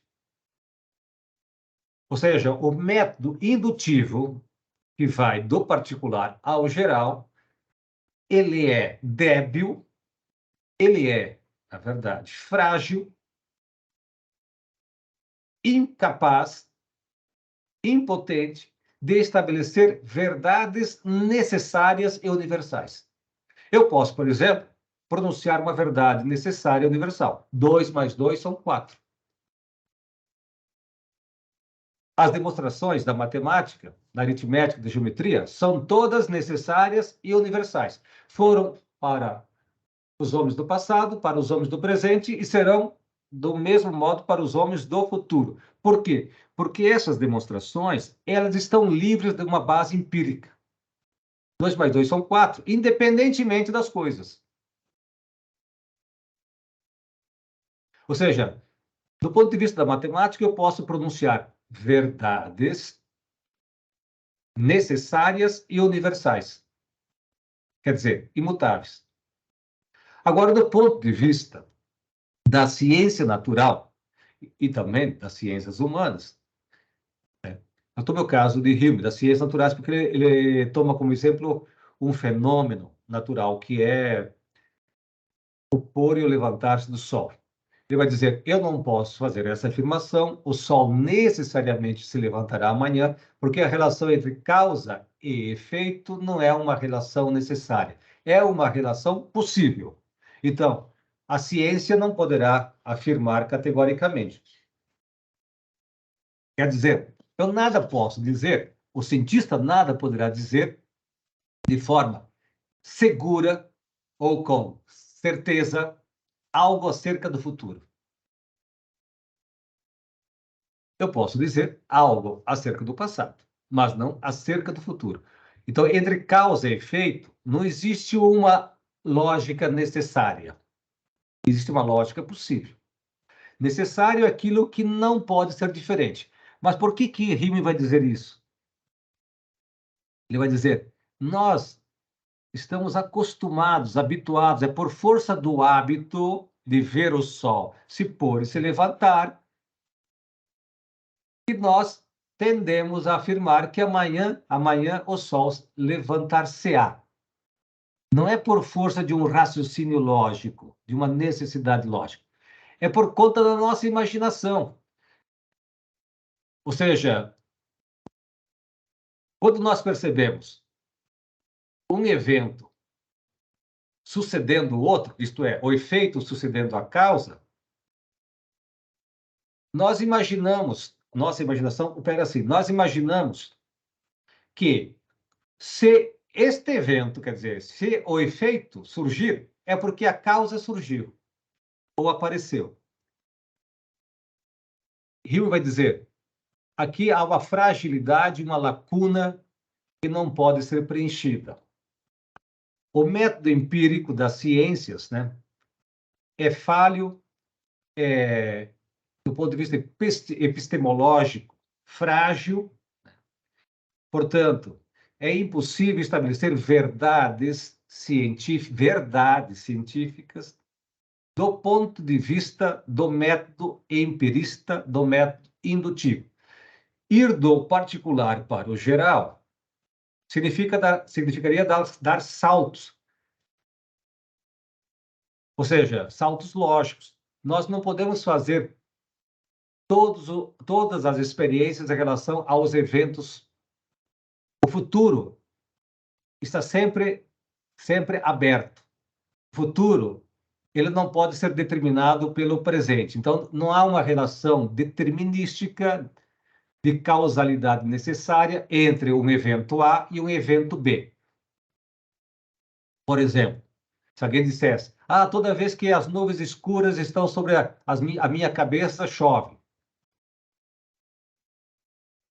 Ou seja, o método indutivo, que vai do particular ao geral, ele é débil, ele é, na verdade, frágil, incapaz, impotente de estabelecer verdades necessárias e universais. Eu posso, por exemplo, pronunciar uma verdade necessária e universal. 2 mais 2 são 4. As demonstrações da matemática, da aritmética, da geometria, são todas necessárias e universais. Foram para os homens do passado, para os homens do presente e serão do mesmo modo para os homens do futuro. Por quê? Porque essas demonstrações, elas estão livres de uma base empírica. 2 mais 2 são 4, independentemente das coisas. Ou seja, do ponto de vista da matemática, eu posso pronunciar verdades necessárias e universais. Quer dizer, imutáveis. Agora, do ponto de vista da ciência natural e também das ciências humanas, eu tomo o caso de Hume, das ciências naturais, porque ele toma como exemplo um fenômeno natural, que é o pôr e o levantar-se do Sol. Ele vai dizer, eu não posso fazer essa afirmação, o Sol necessariamente se levantará amanhã, porque a relação entre causa e efeito não é uma relação necessária, é uma relação possível. Então, a ciência não poderá afirmar categoricamente. Quer dizer, eu nada posso dizer, o cientista nada poderá dizer de forma segura ou com certeza algo acerca do futuro. Eu posso dizer algo acerca do passado, mas não acerca do futuro. Então, entre causa e efeito, não existe uma lógica necessária. Existe uma lógica possível. Necessário é aquilo que não pode ser diferente. Mas por que Riemann vai dizer isso? Ele vai dizer, nós estamos acostumados, habituados, é por força do hábito de ver o sol se pôr e se levantar, que nós tendemos a afirmar que amanhã o sol levantar-se-á. Não é por força de um raciocínio lógico, de uma necessidade lógica. É por conta da nossa imaginação. Ou seja, quando nós percebemos um evento sucedendo o outro, isto é, o efeito sucedendo a causa, nós imaginamos, nossa imaginação opera assim, nós imaginamos que se este evento, quer dizer, se o efeito surgir, é porque a causa surgiu ou apareceu. Hume vai dizer, aqui há uma fragilidade, uma lacuna que não pode ser preenchida. O método empírico das ciências, né, é falho, do ponto de vista epistemológico, frágil. Portanto, é impossível estabelecer verdades científicas do ponto de vista do método empirista, do método indutivo. Ir do particular para o geral significaria dar saltos, ou seja, saltos lógicos. Nós não podemos fazer todas as experiências em relação aos eventos. O futuro está sempre aberto. O futuro, ele não pode ser determinado pelo presente. Então, não há uma relação determinística de causalidade necessária entre um evento A e um evento B. Por exemplo, se alguém dissesse, toda vez que as nuvens escuras estão sobre a minha cabeça, chove.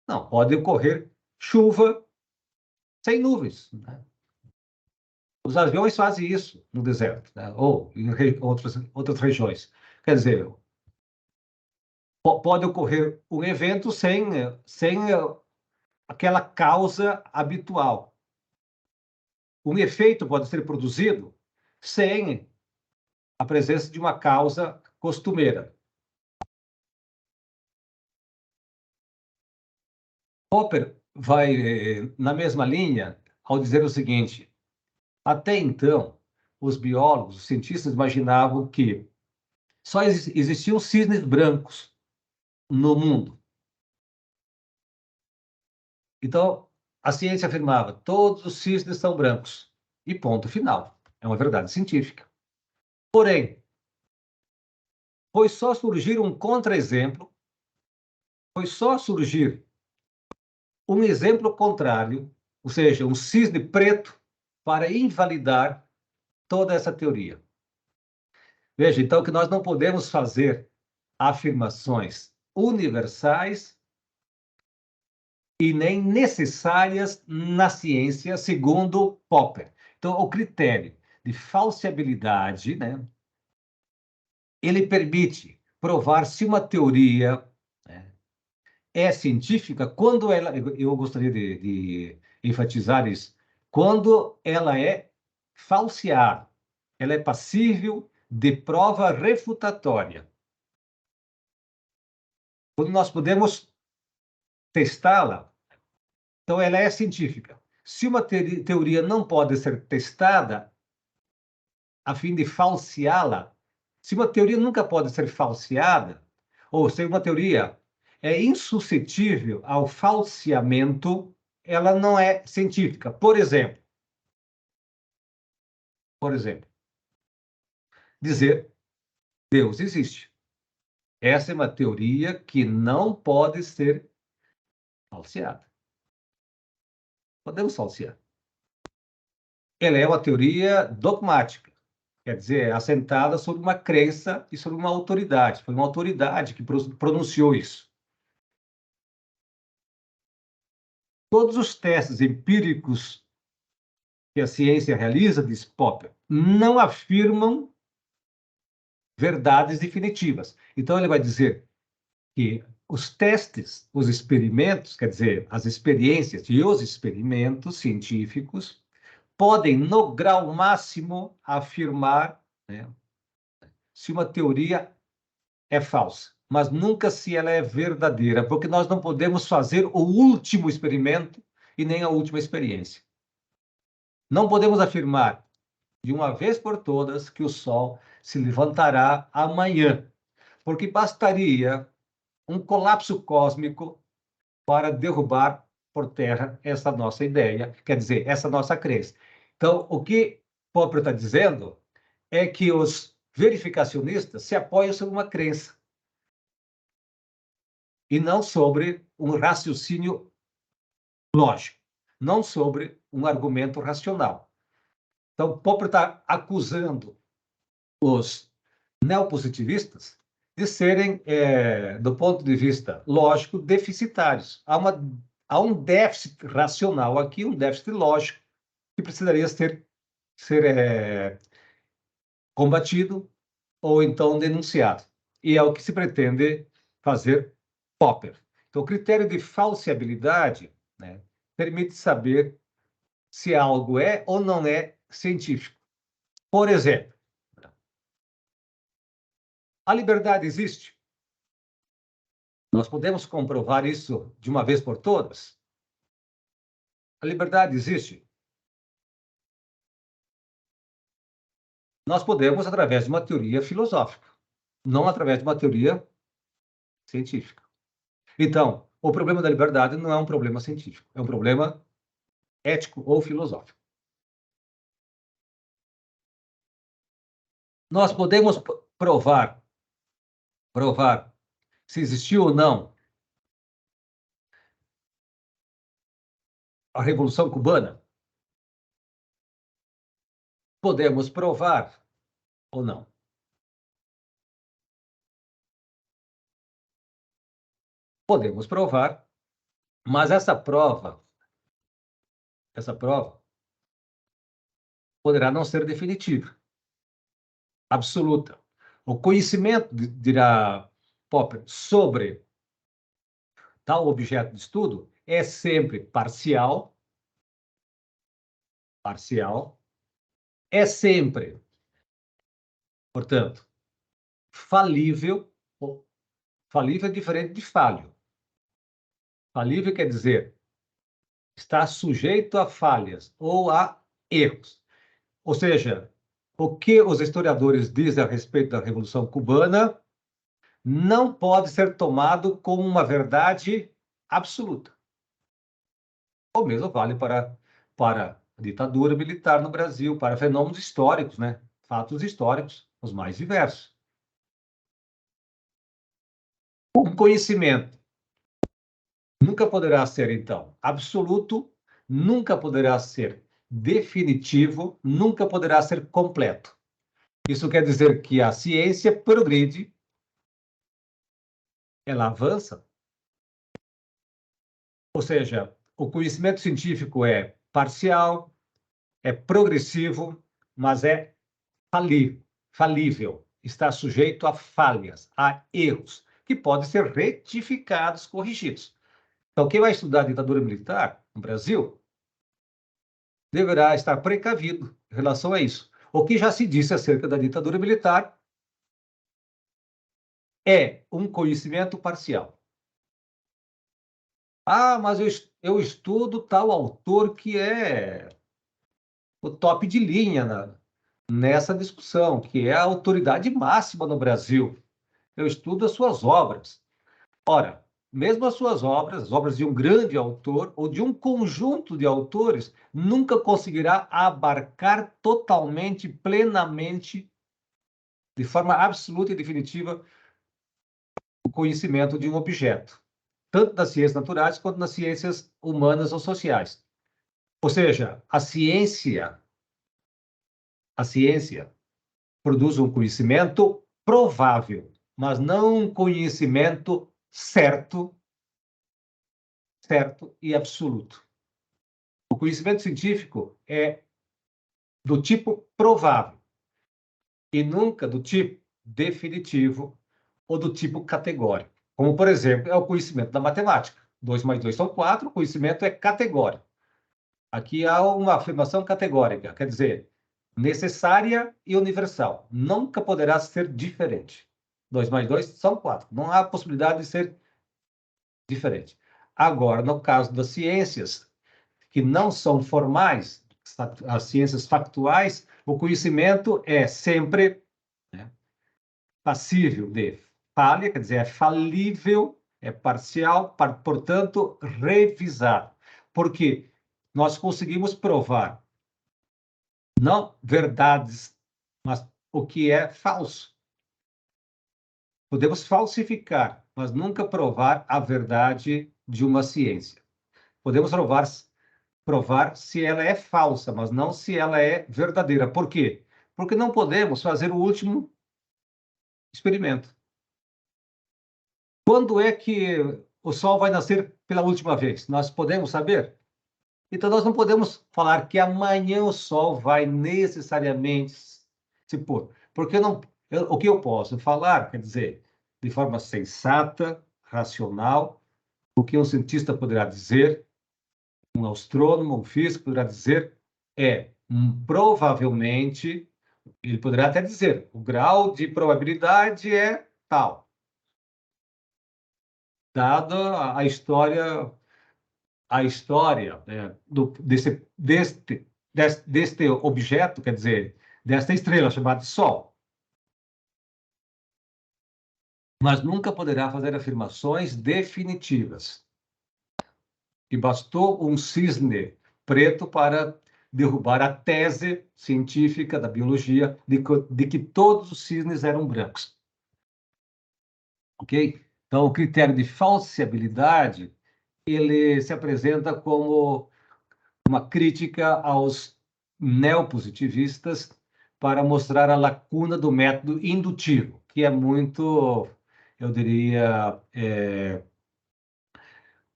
Não, pode ocorrer chuva sem nuvens, né? Os aviões fazem isso no deserto, né? Ou em outras regiões. Quer dizer, pode ocorrer um evento sem aquela causa habitual. Um efeito pode ser produzido sem a presença de uma causa costumeira. Popper vai na mesma linha ao dizer o seguinte: até então, os biólogos, os cientistas imaginavam que só existiam cisnes brancos no mundo. Então, a ciência afirmava, todos os cisnes são brancos. E ponto final. É uma verdade científica. Porém, foi só surgir um contra-exemplo, foi só surgir um exemplo contrário, ou seja, um cisne preto, para invalidar toda essa teoria. Veja, então, que nós não podemos fazer afirmações universais e nem necessárias na ciência, segundo Popper. Então, o critério de falseabilidade, né, ele permite provar se uma teoria, né, é científica quando ela, eu gostaria de enfatizar isso, quando ela é falseada, ela é passível de prova refutatória. Quando nós podemos testá-la, então ela é científica. Se uma teoria não pode ser testada a fim de falseá-la, se uma teoria nunca pode ser falseada, ou se uma teoria é insuscetível ao falseamento, ela não é científica. Por exemplo, dizer Deus existe. Essa é uma teoria que não pode ser falseada. Podemos falsear. Ela é uma teoria dogmática, quer dizer, assentada sobre uma crença e sobre uma autoridade. Foi uma autoridade que pronunciou isso. Todos os testes empíricos que a ciência realiza, diz Popper, não afirmam verdades definitivas. Então, ele vai dizer que os testes, os experimentos, quer dizer, as experiências e os experimentos científicos podem, no grau máximo, afirmar, né, se uma teoria é falsa, mas nunca se ela é verdadeira, porque nós não podemos fazer o último experimento e nem a última experiência. Não podemos afirmar de uma vez por todas que o Sol se levantará amanhã, porque bastaria um colapso cósmico para derrubar por terra essa nossa ideia, quer dizer, essa nossa crença. Então, o que Popper está dizendo é que os verificacionistas se apoiam sobre uma crença e não sobre um raciocínio lógico, não sobre um argumento racional. Então, Popper está acusando os neopositivistas de serem, do ponto de vista lógico, deficitários. Há um déficit racional aqui, um déficit lógico, que precisaria ser combatido ou então denunciado. E é o que se pretende fazer Popper. Então, o critério de falseabilidade, né, permite saber se algo é ou não é científico. Por exemplo, a liberdade existe? Nós podemos comprovar isso de uma vez por todas? A liberdade existe? Nós podemos através de uma teoria filosófica, não através de uma teoria científica. Então, o problema da liberdade não é um problema científico, é um problema ético ou filosófico. Nós podemos provar se existiu ou não a Revolução Cubana? Podemos provar ou não? Podemos provar, mas essa prova poderá não ser definitiva, absoluta. O conhecimento, dirá Popper, sobre tal objeto de estudo é sempre parcial, é sempre, portanto, falível. Falível é diferente de falho. Falível quer dizer está sujeito a falhas ou a erros. Ou seja, o que os historiadores dizem a respeito da Revolução Cubana não pode ser tomado como uma verdade absoluta. O mesmo vale para a ditadura militar no Brasil, para fenômenos históricos, né? Fatos históricos, os mais diversos. Um conhecimento nunca poderá ser, então, absoluto, nunca poderá ser definitivo, nunca poderá ser completo. Isso quer dizer que a ciência progride, ela avança, ou seja, o conhecimento científico é parcial, é progressivo, mas é falível, está sujeito a falhas, a erros, que podem ser retificados, corrigidos. Então, quem vai estudar a ditadura militar no Brasil deverá estar precavido em relação a isso. O que já se disse acerca da ditadura militar é um conhecimento parcial. Ah, mas eu estudo tal autor que é o top de linha nessa discussão, que é a autoridade máxima no Brasil. Eu estudo as suas obras. Ora, mesmo as suas obras, as obras de um grande autor ou de um conjunto de autores, nunca conseguirá abarcar totalmente, plenamente, de forma absoluta e definitiva, o conhecimento de um objeto, tanto nas ciências naturais quanto nas ciências humanas ou sociais. Ou seja, a ciência produz um conhecimento provável, mas não um conhecimento certo, certo e absoluto. O conhecimento científico é do tipo provável e nunca do tipo definitivo ou do tipo categórico. Como, por exemplo, é o conhecimento da matemática. 2 mais 2 são 4, o conhecimento é categórico. Aqui há uma afirmação categórica, quer dizer, necessária e universal. Nunca poderá ser diferente. 2 mais 2 são 4. Não há possibilidade de ser diferente. Agora, no caso das ciências, que não são formais, as ciências factuais, o conhecimento é sempre, né, passível de falha, quer dizer, é falível, é parcial, portanto, revisado. Porque nós conseguimos provar não verdades, mas o que é falso. Podemos falsificar, mas nunca provar a verdade de uma ciência. Podemos provar se ela é falsa, mas não se ela é verdadeira. Por quê? Porque não podemos fazer o último experimento. Quando é que o Sol vai nascer pela última vez? Nós podemos saber? Então, nós não podemos falar que amanhã o Sol vai necessariamente se pôr. Porque o que eu posso falar, quer dizer, de forma sensata, racional, o que um cientista poderá dizer, um astrônomo, um físico poderá dizer é, provavelmente, ele poderá até dizer, o grau de probabilidade é tal, dada a história, né, deste objeto, quer dizer, desta estrela chamada Sol. Mas nunca poderá fazer afirmações definitivas. E bastou um cisne preto para derrubar a tese científica da biologia de que todos os cisnes eram brancos. Ok? Então, o critério de falsibilidade, ele se apresenta como uma crítica aos neopositivistas para mostrar a lacuna do método indutivo, que é muito, eu diria,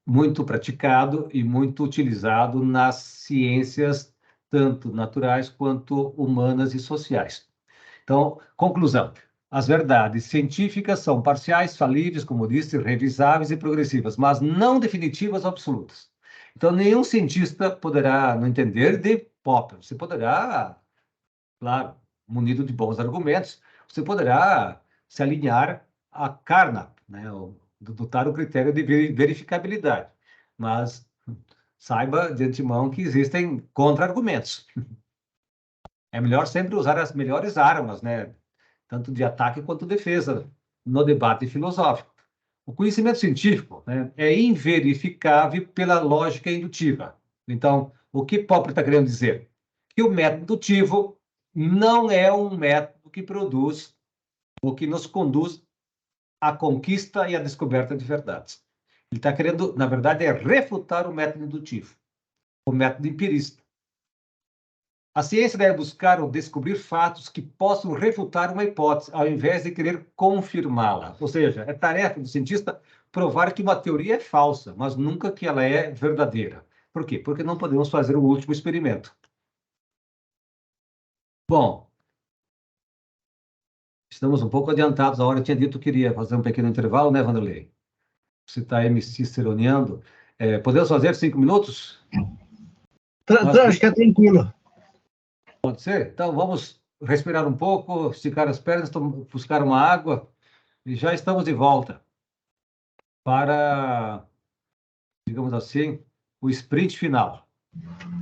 muito praticado e muito utilizado nas ciências, tanto naturais quanto humanas e sociais. Então, conclusão. As verdades científicas são parciais, falíveis, como disse, revisáveis e progressivas, mas não definitivas ou absolutas. Então, nenhum cientista poderá, no entender de Popper, você poderá, claro, munido de bons argumentos, você poderá se alinhar a Carnap, né, adotar o critério de verificabilidade. Mas saiba de antemão que existem contra-argumentos. É melhor sempre usar as melhores armas, né, tanto de ataque quanto de defesa, no debate filosófico. O conhecimento científico, né, é inverificável pela lógica indutiva. Então, o que Popper está querendo dizer? Que o método indutivo não é um método que produz ou que nos conduz à conquista e à descoberta de verdades. Ele está querendo, na verdade, é refutar o método indutivo, o método empirista. A ciência deve buscar ou descobrir fatos que possam refutar uma hipótese, ao invés de querer confirmá-la. Ou seja, é tarefa do cientista provar que uma teoria é falsa, mas nunca que ela é verdadeira. Por quê? Porque não podemos fazer o último experimento. Bom, estamos um pouco adiantados. A hora eu tinha dito que queria fazer um pequeno intervalo, né, Vanderlei? Você está aí me ciceroneando. Podemos fazer 5 minutos? Acho que é tranquilo. Pode ser? Então, vamos respirar um pouco, esticar as pernas, buscar uma água e já estamos de volta para, digamos assim, o sprint final.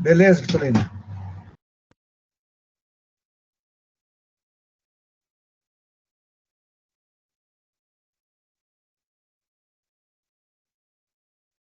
Beleza, Vitorino.